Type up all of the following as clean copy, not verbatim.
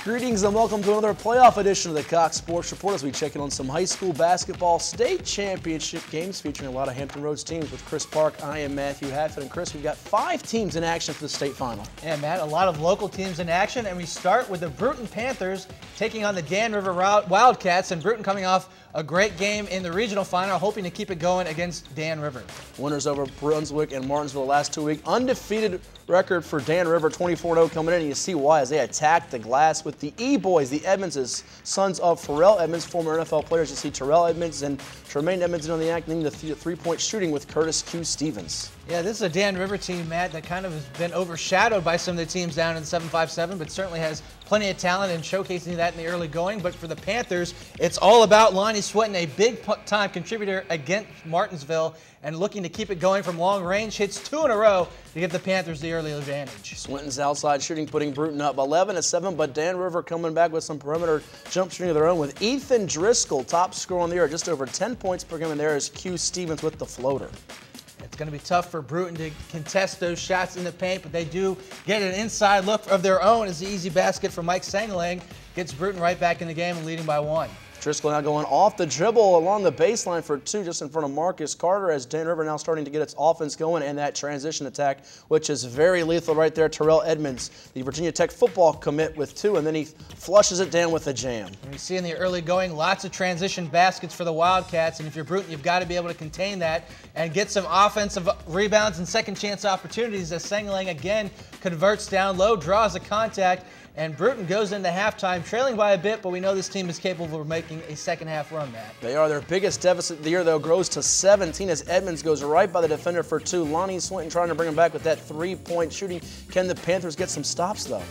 Greetings and welcome to another playoff edition of the Cox Sports Report as we check in on some high school basketball state championship games featuring a lot of Hampton Roads teams. With Chris Park, I am Matthew Hatfield, and Chris, we've got 5 teams in action for the state final. Yeah, Matt, a lot of local teams in action, and we start with the Bruton Panthers taking on the Dan River Wildcats, and Bruton coming off a great game in the regional final, hoping to keep it going against Dan River. Winners over Brunswick and Martinsville the last 2 weeks. Undefeated record for Dan River, 24-0 coming in, and you see why as they attack the glass with the E-Boys, the Edmonds, sons of Pharrell Edmonds, former NFL players. You see Terrell Edmonds and Tremaine Edmonds on the act, leading the three-point shooting with Curtis Q. Stevens. Yeah, this is a Dan River team, Matt, that kind of has been overshadowed by some of the teams down in the 757, but certainly has plenty of talent and showcasing that in the early going. But for the Panthers, it's all about Lonnie Swinton, a big-time contributor against Martinsville, and looking to keep it going from long range. Hits 2 in a row to give the Panthers the early advantage. Swinton's outside shooting putting Bruton up 11-7, but Dan River coming back with some perimeter jump shooting of their own with Ethan Driscoll, top scorer on the year, just over 10 points per game, and there is Q. Stevens with the floater. It's going to be tough for Bruton to contest those shots in the paint, but they do get an inside look of their own as the easy basket from Mike Sangalang gets Bruton right back in the game and leading by 1. Driscoll now going off the dribble along the baseline for 2 just in front of Marcus Carter as Dan River now starting to get its offense going and that transition attack, which is very lethal right there. Terrell Edmonds, the Virginia Tech football commit with 2, and then he flushes it down with a jam. And you see in the early going lots of transition baskets for the Wildcats, and if you're Bruton, you've got to be able to contain that and get some offensive rebounds and second chance opportunities as Sangalang again converts down low, draws a contact, and Bruton goes into halftime trailing by a bit, but we know this team is capable of making a second half run, Matt. They are. Their biggest deficit of the year, though, grows to 17 as Edmonds goes right by the defender for 2. Lonnie Swinton trying to bring him back with that 3-point shooting. Can the Panthers get some stops, though?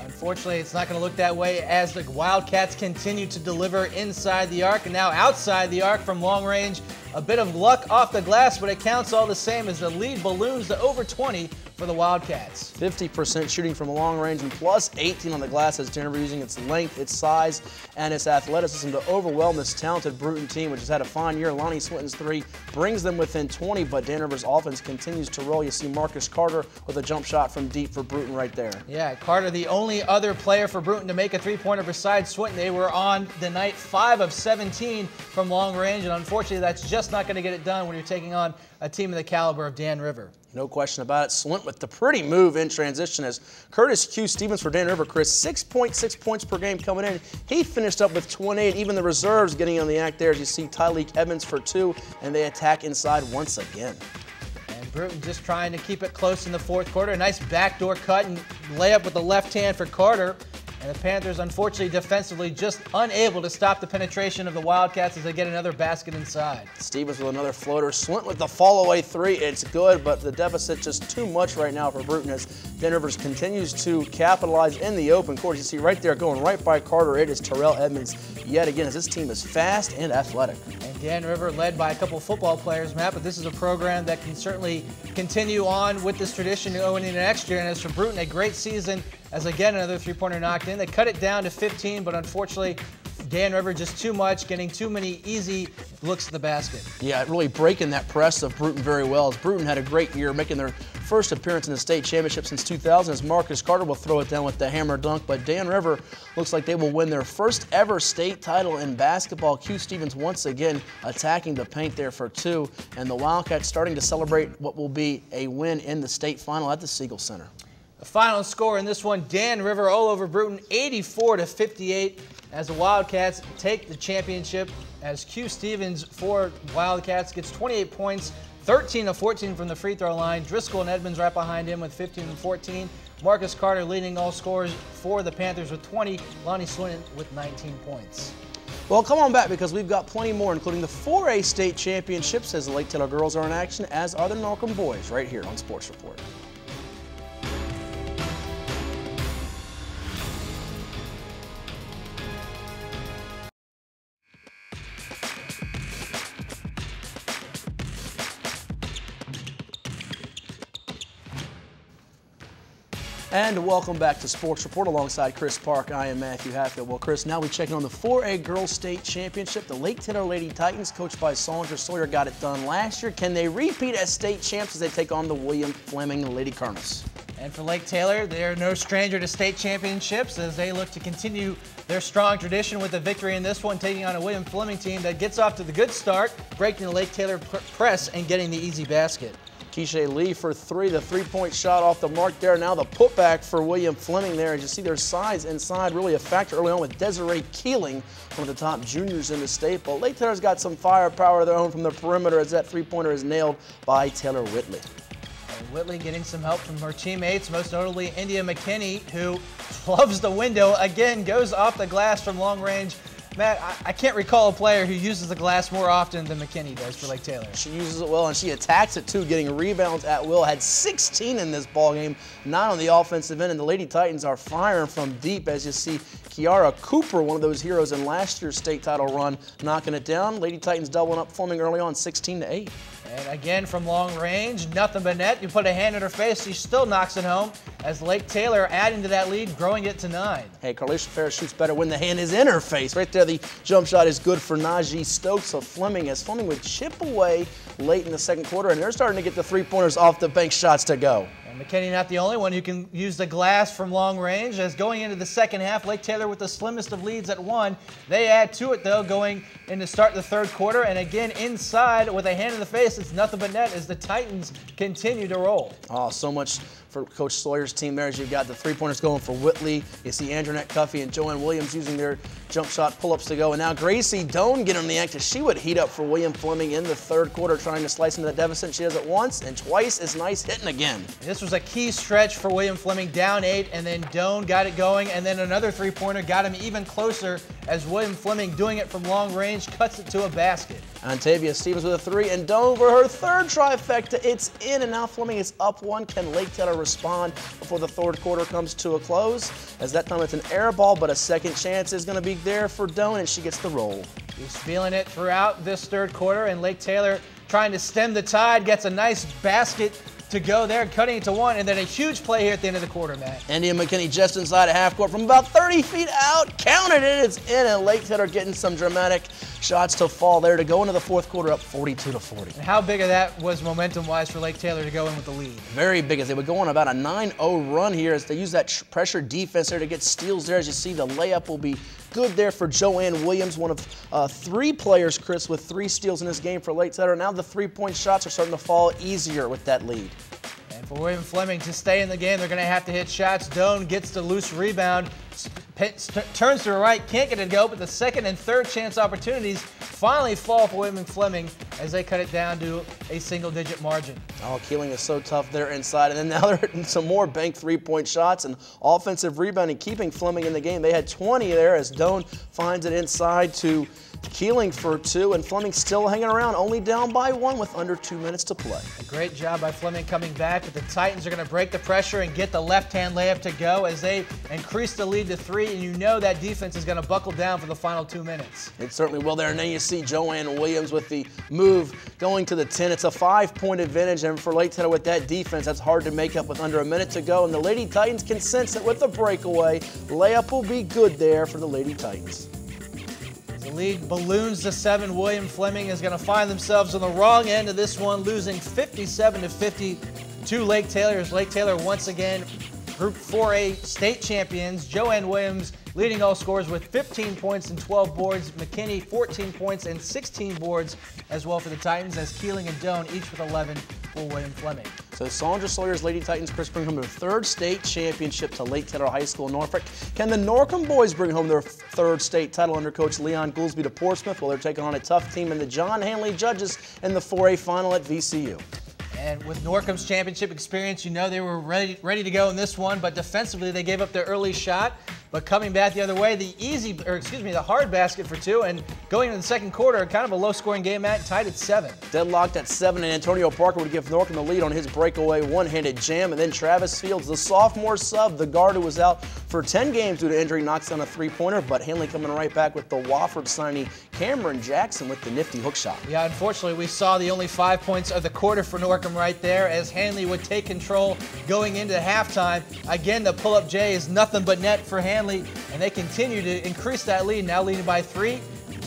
Unfortunately, it's not going to look that way as the Wildcats continue to deliver inside the arc and now outside the arc from long range. A bit of luck off the glass, but it counts all the same as the lead balloons to over 20 for the Wildcats. 50% shooting from long range and plus 18 on the glass as Dan River using its length, its size, and its athleticism to overwhelm this talented Bruton team, which has had a fine year. Lonnie Swinton's 3 brings them within 20, but Dan River's offense continues to roll. You see Marcus Carter with a jump shot from deep for Bruton right there. Yeah, Carter, the only other player for Bruton to make a 3-pointer besides Swinton. They were on the night 5 of 17 from long range, and unfortunately that's just not going to get it done when you're taking on a team of the caliber of Dan River. No question about it. Swint with the pretty move in transition as Curtis Q. Stevens for Dan River. Chris, 6.6 points per game coming in. He finished up with 28. Even the reserves getting on the act there as you see Tyleek Edmonds for 2, and they attack inside once again. And Bruton just trying to keep it close in the 4th quarter. A nice backdoor cut and layup with the left hand for Carter. And the Panthers, unfortunately, defensively just unable to stop the penetration of the Wildcats as they get another basket inside. Stevens with another floater. Swint with the fall-away 3. It's good, but the deficit just too much right now for Bruton as Dan Rivers continues to capitalize in the open court. You see right there going right by Carter. It is Terrell Edmonds yet again as this team is fast and athletic. And Dan River led by a couple football players, Matt, but this is a program that can certainly continue on with this tradition going into next year. And as for Bruton, a great season as again another 3-pointer knocked in. They cut it down to 15, but unfortunately Dan River just too much, getting too many easy looks at the basket. Yeah, really breaking that press of Bruton very well as Bruton had a great year, making their first appearance in the state championship since 2000 as Marcus Carter will throw it down with the hammer dunk, but Dan River looks like they will win their first ever state title in basketball. Q. Stevens once again attacking the paint there for 2, and the Wildcats starting to celebrate what will be a win in the state final at the Siegel Center. The final score in this one, Dan River all over Bruton, 84-58, as the Wildcats take the championship as Q. Stevens for Wildcats gets 28 points, 13 of 14 from the free throw line. Driscoll and Edmonds right behind him with 15 and 14. Marcus Carter leading all scorers for the Panthers with 20. Lonnie Swinton with 19 points. Well, come on back because we've got plenty more, including the 4A state championships as the Lake Taylor girls are in action, as are the Norcom boys right here on Sports Report. And welcome back to Sports Report alongside Chris Park. I am Matthew Hatfield. Well, Chris, now we check in on the 4A Girls State Championship. The Lake Taylor Lady Titans, coached by Sandra Sawyer, got it done last year. Can they repeat as state champs as they take on the William Fleming Lady Colonels? And for Lake Taylor, they're no stranger to state championships as they look to continue their strong tradition with a victory in this one, taking on a William Fleming team that gets off to the good start, breaking the Lake Taylor press and getting the easy basket. Keisha Lee for three, the three-point shot off the mark there. Now the putback for William Fleming there. As you see, their size inside really a factor early on with Desiree Keeling, one of the top juniors in the state. But Lake Taylor's got some firepower of their own from the perimeter as that three-pointer is nailed by Taylor Whitley. And Whitley getting some help from her teammates, most notably India McKinney, who loves the window. Again, goes off the glass from long range. Matt, I can't recall a player who uses the glass more often than McKinney does for Lake Taylor. She uses it well, and she attacks it too, getting rebounds at will. Had 16 in this ball game, 9 on the offensive end, and the Lady Titans are firing from deep, as you see Kiara Cooper, one of those heroes in last year's state title run, knocking it down. Lady Titans doubling up Fleming early on, 16-8. And again, from long range, nothing but net. You put a hand in her face, she still knocks it home, as Lake Taylor adding to that lead, growing it to 9. Hey, Carlisha Ferris shoots better when the hand is in her face. Right there, the jump shot is good for Najee Stokes of Fleming, as Fleming would chip away late in the second quarter, and they're starting to get the three-pointers off the bank shots to go. And McKinney not the only one who can use the glass from long range, as going into the second half, Lake Taylor with the slimmest of leads at 1. They add to it, though, going in to start the third quarter, and again, inside with a hand in the face, it's nothing but net as the Titans continue to roll. Oh, so much for Coach Sawyer's team there, as you've got the three-pointers going for Whitley. You see Andronette Cuffey and Joanne Williams using their jump shot pull-ups to go. And now Gracie Doan getting on the act as she would heat up for William Fleming in the third quarter, trying to slice into that deficit. She does it once and twice as nice hitting again. This was a key stretch for William Fleming, down 8, and then Doan got it going, and then another three-pointer got him even closer as William Fleming, doing it from long range, cuts it to a basket. Ontavia Stevens with a 3, and Doan for her third trifecta. It's in, and now Fleming is up 1. Can Lake Taylor respond before the third quarter comes to a close? As that time it's an air ball, but a second chance is going to be there for Doan, and she gets the roll. He's feeling it throughout this third quarter, and Lake Taylor trying to stem the tide, gets a nice basket to go there, cutting it to 1, and then a huge play here at the end of the quarter, Matt. India McKinney just inside a half court from about 30 feet out, counted it, it's in, and Lake Taylor getting some dramatic shots to fall there to go into the fourth quarter up 42-40. And how big of that was momentum-wise for Lake Taylor to go in with the lead? Very big, as they would go on about a 9-0 run here as they use that pressure defense there to get steals there. As you see, the layup will be good there for Joanne Williams, one of 3 players, Chris, with 3 steals in this game for Lake Taylor. Now the three-point shots are starting to fall easier with that lead. And for William Fleming to stay in the game, they're going to have to hit shots. Doan gets the loose rebound, turns to the right, can't get it to go, but the second and third chance opportunities finally fall for William Fleming as they cut it down to a single-digit margin. Oh, Keeling is so tough there inside, and then now they're hitting some more bank three-point shots and offensive rebounding, keeping Fleming in the game. They had 20 there as Doan finds it inside to Keeling for 2, and Fleming still hanging around, only down by 1 with under 2 minutes to play. A great job by Fleming coming back, but the Titans are going to break the pressure and get the left-hand layup to go as they increase the lead to 3, and you know that defense is going to buckle down for the final 2 minutes. It certainly will there, and then you see Joanne Williams with the move going to the 10. It's a 5-point advantage, and for Lake Taylor with that defense, that's hard to make up with under a minute to go, and the Lady Titans can sense it with the breakaway. Layup will be good there for the Lady Titans. The lead balloons to 7. William Fleming is going to find themselves on the wrong end of this one, losing 57-50 to Lake Taylor. As Lake Taylor once again, Group 4A state champions. Joanne Williams leading all scorers with 15 points and 12 boards. McKinney 14 points and 16 boards as well for the Titans, as Keeling and Doan each with 11 for William Fleming. So Sandra Sawyer's Lady Titans, Chris, bring home their 3rd state championship to Lake Taylor High School in Norfolk. Can the Norcom boys bring home their 3rd state title under Coach Leon Goolsby to Portsmouth? Well, they're taking on a tough team in the John Hanley Judges in the 4A final at VCU. And with Norcom's championship experience, you know they were ready to go in this one, but defensively they gave up their early shot. But coming back the other way, the hard basket for 2, and going into the second quarter, kind of a low-scoring game, Matt, tied at 7. Deadlocked at 7, and Antonio Parker would give Norcom the lead on his breakaway one-handed jam, and then Travis Fields, the sophomore sub, the guard who was out for 10 games due to injury, knocks down a 3-pointer, but Hanley coming right back with the Wofford signee Cameron Jackson with the nifty hook shot. Yeah, unfortunately, we saw the only 5 points of the quarter for Norcom right there, as Hanley would take control going into halftime. Again, the pull-up J is nothing but net for Hanley, and they continue to increase that lead, now leading by 3.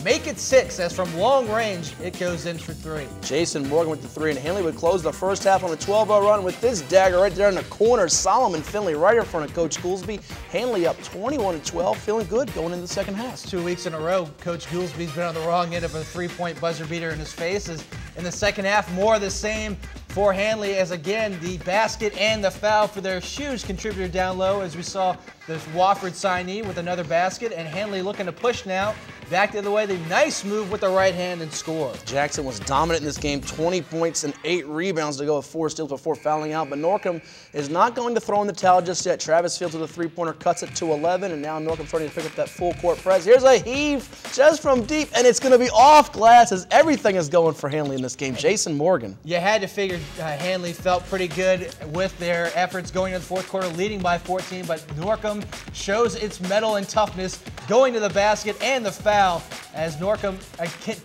make it 6, as from long range, it goes in for 3. Jason Morgan with the 3, and Hanley would close the first half on a 12-0 run with this dagger right there in the corner. Solomon Finley right in front of Coach Goolsby. Hanley up 21-12, feeling good going into the second half. 2 weeks in a row, Coach Goolsby's been on the wrong end of a 3-point buzzer beater in his face. As in the second half, more of the same for Hanley, as again, the basket and the foul for their huge contributor down low, as we saw the Wofford signee with another basket, and Hanley looking to push now. Back the other way, the nice move with the right hand and score. Jackson was dominant in this game, 20 points and 8 rebounds to go with 4 steals before fouling out. But Norcom is not going to throw in the towel just yet. Travis Fields with a 3-pointer cuts it to 11, and now Norcom starting to pick up that full court press. Here's a heave just from deep, and it's going to be off glass as everything is going for Hanley in this game. Jason Morgan. You had to figure Hanley felt pretty good with their efforts going into the fourth quarter, leading by 14, but Norcom shows its mettle and toughness going to the basket and the foul as Norcom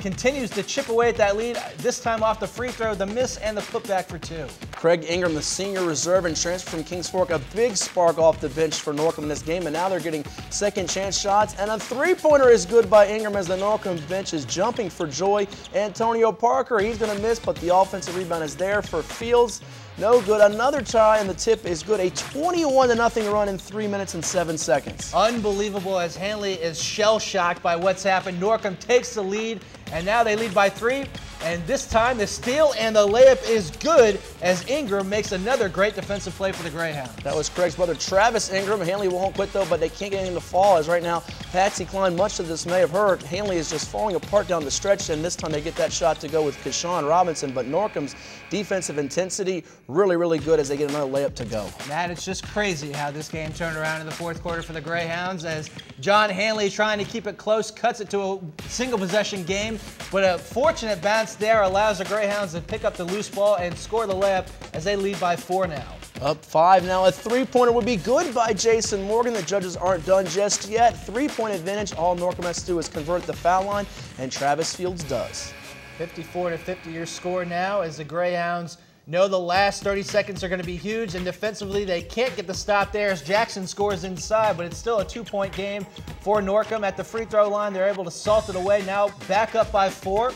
continues to chip away at that lead, this time off the free throw, the miss, and the putback for 2. Craig Ingram, the senior reserve and transfer from Kings Fork, a big spark off the bench for Norcom in this game, and now they're getting second chance shots, and a 3-pointer is good by Ingram as the Norcom bench is jumping for joy. Antonio Parker, he's going to miss, but the offensive rebound is there for Fields. No good. Another try, and the tip is good. A 21-0 run in 3 minutes and 7 seconds. Unbelievable, as Hanley is shell-shocked by what's happened. Norcom takes the lead, and now they lead by 3. And this time, the steal and the layup is good as Ingram makes another great defensive play for the Greyhounds. That was Craig's brother, Travis Ingram. Hanley won't quit, though, but they can't get him to fall, as right now, Patsy Klein, much to the dismay of her, Hanley is just falling apart down the stretch, and this time they get that shot to go with Keshawn Robinson. But Norcom's defensive intensity really, really good as they get another layup to go. Matt, it's just crazy how this game turned around in the fourth quarter for the Greyhounds, as John Hanley, trying to keep it close, cuts it to a single-possession game, but a fortunate bounce there allows the Greyhounds to pick up the loose ball and score the layup as they lead by 4 now. Up 5 now. A 3-pointer would be good by Jason Morgan. The judges aren't done just yet. 3-point advantage. All Norcom has to do is convert the foul line, and Travis Fields does. 54-50 your score now, as the Greyhounds know the last 30 seconds are going to be huge, and defensively they can't get the stop there as Jackson scores inside, but it's still a 2-point game for Norcom. At the free throw line, they're able to salt it away. Now back up by 4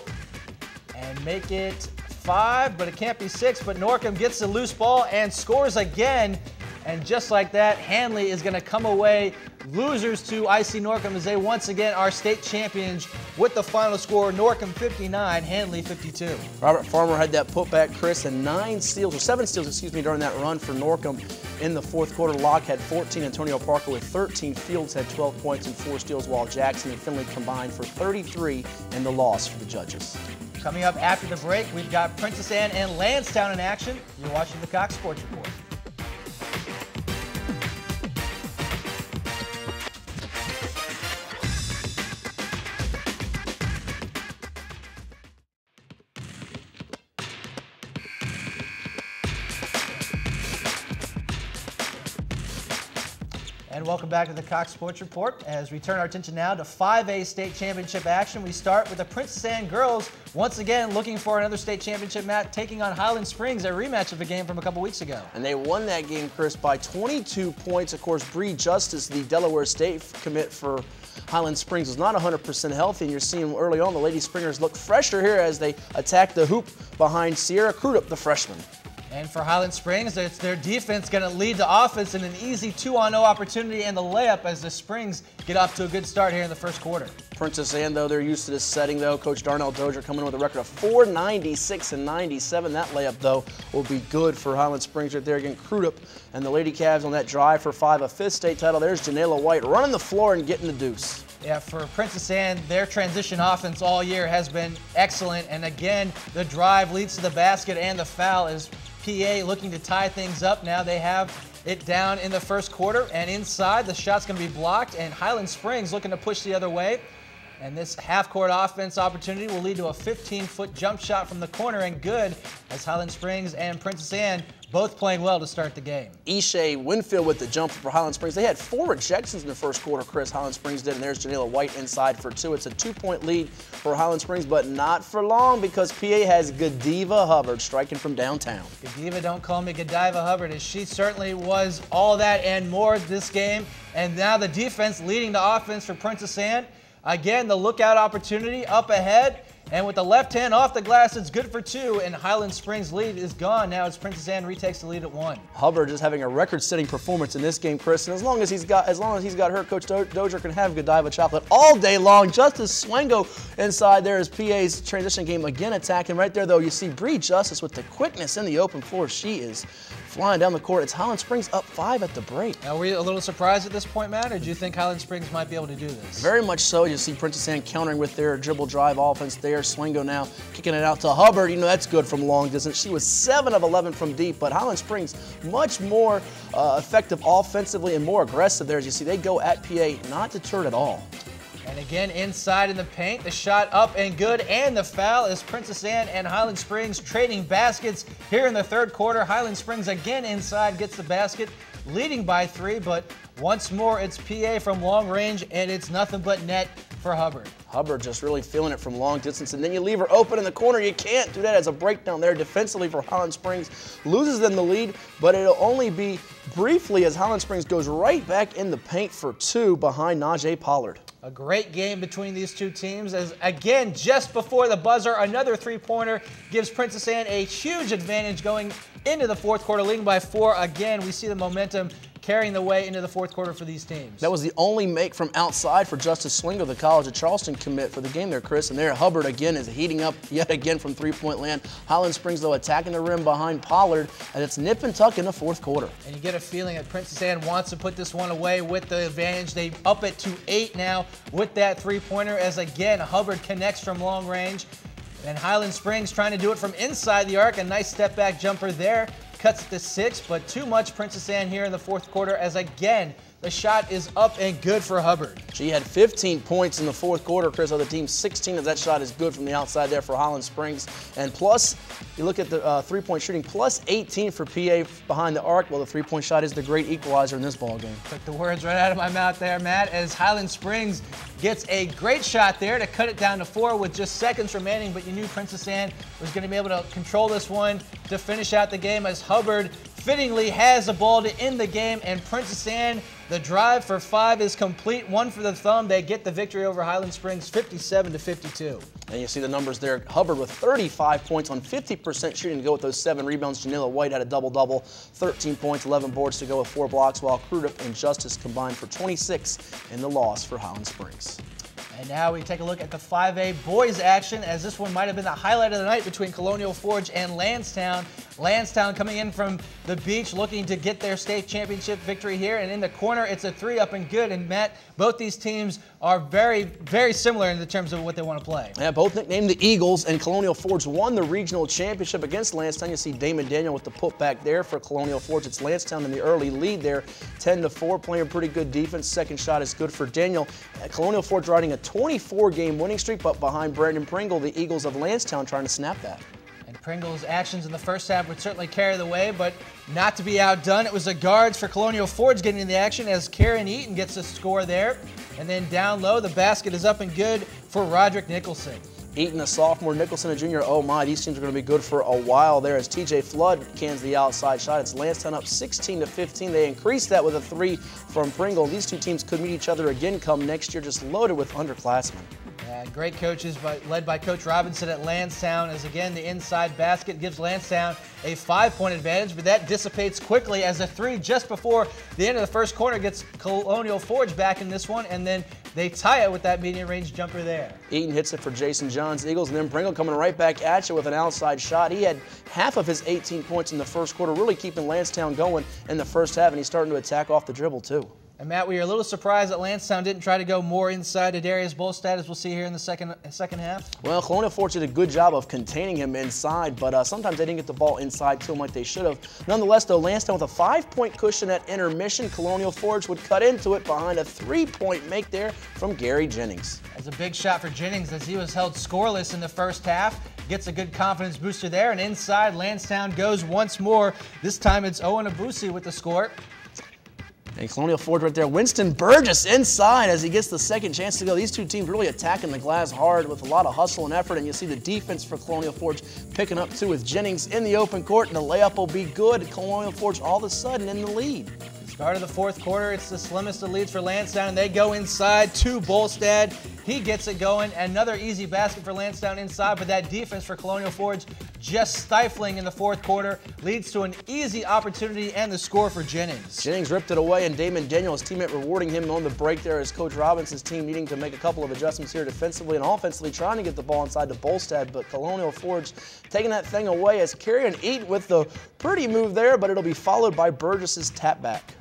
and make it 5, but it can't be 6. But Norcom gets the loose ball and scores again. And just like that, Hanley is going to come away losers to IC Norcom as they once again are state champions with the final score, Norcom 59, Hanley 52. Robert Farmer had that putback, Chris, and 7 steals, during that run for Norcom in the fourth quarter. Locke had 14, Antonio Parker with 13, Fields had 12 points and 4 steals, while Jackson and Finley combined for 33 in the loss for the judges. Coming up after the break, we've got Princess Anne and Landstown in action. You're watching the Cox Sports Report. And welcome back to the Cox Sports Report as we turn our attention now to 5A state championship action. We start with the Princess Anne girls once again looking for another state championship match, taking on Highland Springs, a rematch of a game from a couple weeks ago. And they won that game, Chris, by 22 points. Of course, Bree Justice, the Delaware State commit for Highland Springs, was not 100% healthy, and you're seeing early on the Lady Springers look fresher here as they attack the hoop behind Sierra Crudup, the freshman. And for Highland Springs, it's their defense going to lead to offense in an easy 2-on-0 opportunity and the layup as the Springs get off to a good start here in the first quarter. Princess Anne, though, they're used to this setting, though. Coach Darnell Dozier coming in with a record of 496-97. That layup, though, will be good for Highland Springs right there against Crudup. And the Lady Cavs on that drive for 5, a 5th state title. There's Janela White running the floor and getting the deuce. Yeah, for Princess Anne, their transition offense all year has been excellent. And again, the drive leads to the basket and the foul is PA looking to tie things up. Now they have it down in the first quarter, and inside the shot's going to be blocked, and Highland Springs looking to push the other way. And this half-court offense opportunity will lead to a 15-foot jump shot from the corner, and good, as Highland Springs and Princess Anne both playing well to start the game. Ishay Winfield with the jumper for Highland Springs. They had 4 rejections in the first quarter, Chris. Highland Springs did, and there's Janela White inside for 2. It's a 2-point lead for Highland Springs, but not for long because PA has Godiva Hubbard striking from downtown. Godiva, don't call me Godiva Hubbard, as she certainly was all that and more this game. And now the defense leading the offense for Princess Anne. Again, the lookout opportunity up ahead. And with the left hand off the glass, it's good for 2, and Highland Springs' lead is gone. Now it's Princess Anne retakes the lead at 1. Hubbard is having a record-setting performance in this game, Chris. And as long as he's got her, Coach Dozier can have Godiva chocolate all day long. Justice Swango inside there is PA's transition game again attacking. Right there, though, you see Bree Justice with the quickness in the open floor. She is flying down the court. It's Highland Springs up 5 at the break. Now, were you a little surprised at this point, Matt, or do you think Highland Springs might be able to do this? Very much so. You see Princess Anne countering with their dribble drive offense there. Swango now kicking it out to Hubbard. You know that's good from long distance. She was 7 of 11 from deep, but Highland Springs much more effective offensively and more aggressive there. As you see, they go at PA, not deterred at all. And again, inside in the paint, the shot up and good, and the foul is Princess Anne and Highland Springs trading baskets here in the third quarter. Highland Springs again inside gets the basket, leading by 3, but once more it's PA from long range, and it's nothing but net for Hubbard. Hubbard just really feeling it from long distance, and then you leave her open in the corner. You can't do that as a breakdown there defensively for Highland Springs. Loses them the lead, but it'll only be briefly as Highland Springs goes right back in the paint for 2 behind Najee Pollard. A great game between these two teams as, again, just before the buzzer, another three-pointer gives Princess Anne a huge advantage going into the fourth quarter, leading by 4. Again, we see the momentum carrying the way into the fourth quarter for these teams. That was the only make from outside for Justice Swingo, the College of Charleston commit for the game there, Chris. And there, Hubbard again is heating up yet again from three-point land. Highland Springs, though, attacking the rim behind Pollard, and it's nip and tuck in the fourth quarter. And you get a feeling that Princess Anne wants to put this one away with the advantage. They up it to 8 now with that three-pointer as, again, Hubbard connects from long range. And Highland Springs trying to do it from inside the arc. A nice step-back jumper there. Cuts it to 6, but too much Princess Anne here in the fourth quarter as, again, the shot is up and good for Hubbard. She had 15 points in the fourth quarter, Chris. Other team 16 of that shot is good from the outside there for Highland Springs. And plus, you look at the three-point shooting, plus 18 for PA behind the arc. Well, the three-point shot is the great equalizer in this ball game. Took the words right out of my mouth there, Matt, as Highland Springs gets a great shot there to cut it down to 4 with just seconds remaining, but you knew Princess Anne was going to be able to control this one to finish out the game as Hubbard fittingly has the ball to end the game, and Princess Anne, the drive for 5 is complete. 1 for the thumb. They get the victory over Highland Springs 57-52. And you see the numbers there. Hubbard with 35 points on 50% shooting to go with those 7 rebounds. Janila White had a double-double, 13 points, 11 boards to go with 4 blocks, while Crudup and Justice combined for 26 in the loss for Highland Springs. And now we take a look at the 5A boys action, as this one might have been the highlight of the night between Colonial Forge and Landstown. Landstown coming in from the beach looking to get their state championship victory here. And in the corner, it's a 3 up and good. And Matt, both these teams are very, very similar in the terms of what they want to play. Yeah, both nicknamed the Eagles, and Colonial Forge won the regional championship against Landstown. You see Damon Daniel with the putback there for Colonial Forge. It's Landstown in the early lead there, 10-4, playing pretty good defense. Second shot is good for Daniel. Colonial Forge riding a 24-game winning streak, but behind Brandon Pringle, the Eagles of Landstown trying to snap that. And Pringle's actions in the first half would certainly carry the way, but not to be outdone. It was the guards for Colonial Forge getting in the action as Karen Eaton gets a score there. And then down low, the basket is up and good for Roderick Nicholson. Eaton, a sophomore, Nicholson, a junior. Oh my, these teams are going to be good for a while there as TJ Flood cans the outside shot. It's Landstown up 16-15. They increased that with a 3 from Pringle. These two teams could meet each other again come next year, just loaded with underclassmen. Great coaches, led by Coach Robinson at Landstown, as again the inside basket gives Landstown a 5-point advantage, but that dissipates quickly as a 3 just before the end of the first quarter gets Colonial Forge back in this one, and then they tie it with that medium range jumper there. Eaton hits it for Jason John's Eagles, and then Pringle coming right back at you with an outside shot. He had half of his 18 points in the first quarter, really keeping Landstown going in the first half, and he's starting to attack off the dribble too. And Matt, we are a little surprised that Landstown didn't try to go more inside to Darius Bolstad, as we'll see here in the second half. Well, Colonial Forge did a good job of containing him inside, but sometimes they didn't get the ball inside to him like they should have. Nonetheless, though, Landstown with a 5-point cushion at intermission. Colonial Forge would cut into it behind a 3-point make there from Gary Jennings. That's a big shot for Jennings as he was held scoreless in the first half. Gets a good confidence booster there, and inside, Landstown goes once more. This time it's Owen Abusi with the score. And Colonial Forge right there. Winston Burgess inside as he gets the second chance to go. These two teams really attacking the glass hard with a lot of hustle and effort. And you see the defense for Colonial Forge picking up too with Jennings in the open court. And the layup will be good. Colonial Forge all of a sudden in the lead. Start of the fourth quarter, it's the slimmest of leads for Landstown, and they go inside to Bolstad. He gets it going. Another easy basket for Landstown inside, but that defense for Colonial Forge just stifling in the fourth quarter leads to an easy opportunity and the score for Jennings. Jennings ripped it away, and Damon Daniel, his teammate, rewarding him on the break there as Coach Robinson's team needing to make a couple of adjustments here defensively and offensively, trying to get the ball inside to Bolstad, but Colonial Forge taking that thing away as Carry and Eat with the pretty move there, but it'll be followed by Burgess's tap back.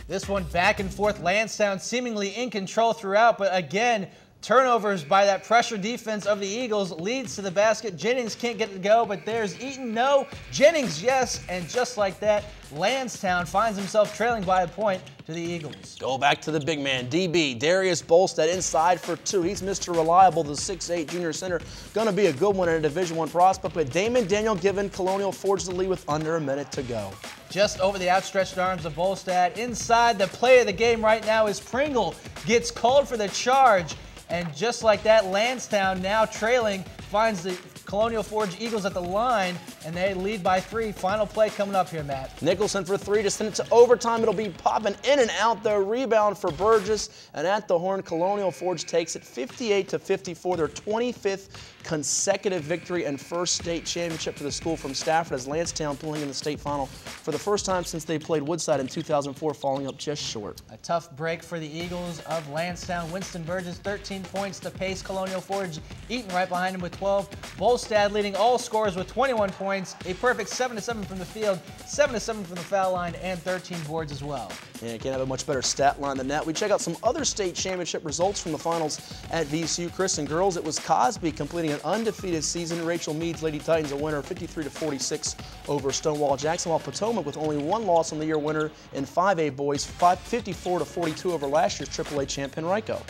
This one back and forth, Landstown seemingly in control throughout, but again, turnovers by that pressure defense of the Eagles leads to the basket. Jennings can't get it to go, but there's Eaton, no. Jennings, yes, and just like that, Landstown finds himself trailing by a point to the Eagles. Go back to the big man, DB, Darius Bolstad inside for two. He's Mr. Reliable, the 6'8 junior center. Going to be a good one in a Division I prospect, but Damon Daniel giving Colonial Forge the lead with under a minute to go. Just over the outstretched arms of Bolstad. Inside, the play of the game right now is Pringle gets called for the charge. And just like that, Landstown now trailing finds the Colonial Forge Eagles at the line, and they lead by 3. Final play coming up here, Matt. Nicholson for 3 to send it to overtime. It'll be popping in and out. The rebound for Burgess, and at the horn, Colonial Forge takes it 58-54. Their 25th consecutive victory and first state championship for the school from Stafford, as Landstown playing in the state final for the first time since they played Woodside in 2004, falling up just short. A tough break for the Eagles of Landstown. Winston Burgess, 13 points to pace Colonial Forge. Eaton right behind him with 12. Bolstad leading all scorers with 21 points. A perfect 7-7 from the field, 7-7 from the foul line, and 13 boards as well. Yeah, can't have a much better stat line than that. We check out some other state championship results from the finals at VCU. Chris and girls, it was Cosby completing an undefeated season. Rachel Meade's Lady Titans a winner, 53-46 over Stonewall Jackson, while Potomac with only one loss on the year winner in 5A boys, 54-42 over last year's AAA champ Henrico.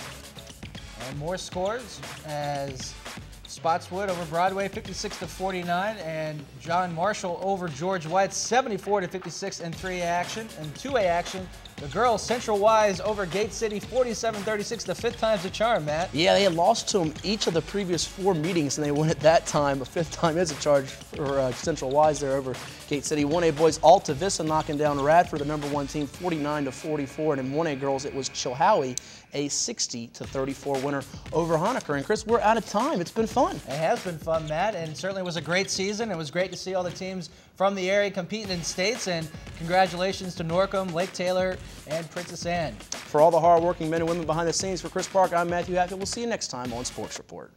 And more scores as Spotswood over Broadway, 56-49, and John Marshall over George White, 74-56 in 3A action. And 2A action, the girls Central Wise over Gate City, 47-36, the 5th time's the charm, Matt. Yeah, they had lost to them each of the previous 4 meetings, and they won at that time. A 5th time is a charge for Central Wise there over Gate City. 1A boys, Alta Vista knocking down Radford, the #1 team, 49-44, and in 1A girls, it was Chilhowie, a 60-34 winner over Honaker. And Chris, we're out of time. It's been fun. It has been fun, Matt, and certainly was a great season. It was great to see all the teams from the area competing in states, and congratulations to Norcom, Lake Taylor, and Princess Anne. For all the hard-working men and women behind the scenes, for Chris Park, I'm Matthew Hatfield. We'll see you next time on Sports Report.